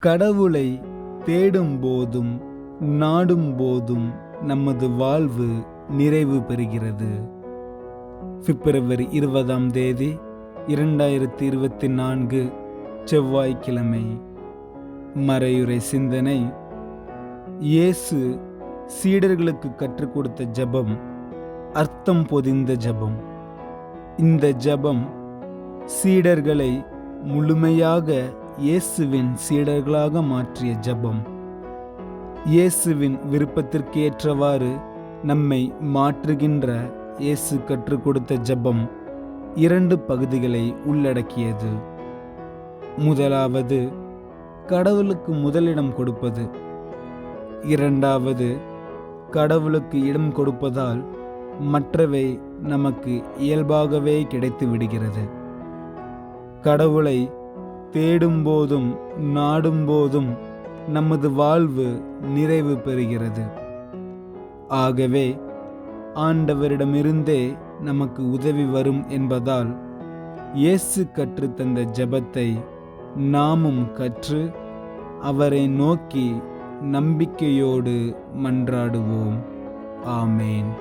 கடவுளை தேடும் போதும் நாடும் போதும் நமது வாழ்வு நிறைவு பெறுகிறது. பிப்ரவரி 20 2024 செவ்வாய்க்கிழமை. மறையுரை சிந்தனை. இயேசு சீடர்களுக்கு கற்றுக் கொடுத்த ஜெபம் அர்த்தம் பொதிந்த ஜெபம். இந்த ஜெபம் சீடர்களை முழுமையாக இயேசுவின் சீடர்களாக மாற்றிய ஜெபம். இயேசுவின் விருப்பத்திற்கு ஏற்றவாறு நம்மை மாற்றுகின்ற இயேசு கற்றுக் கொடுத்த ஜெபம் 2 பகுதிகளை உள்ளடக்கியது. முதலாவது, கடவுளுக்கு முதலிடம் கொடுப்பது. இரண்டாவது, கடவுளுக்கு இடம் கொடுப்பதால் மற்றவை நமக்கு இயல்பாகவே கிடைத்து விடுகிறது. கடவுளை தேடும் போதும் நாடும் போதும் நமது வாழ்வு நிறைவு பெறுகிறது. ஆகவே ஆண்டவரிடமிருந்தே நமக்கு உதவி வரும் என்பதால் இயேசு கற்றுத்தந்த ஜெபத்தை நாமும் கற்று அவரை நோக்கி நம்பிக்கையோடு மன்றாடுவோம். ஆமேன்.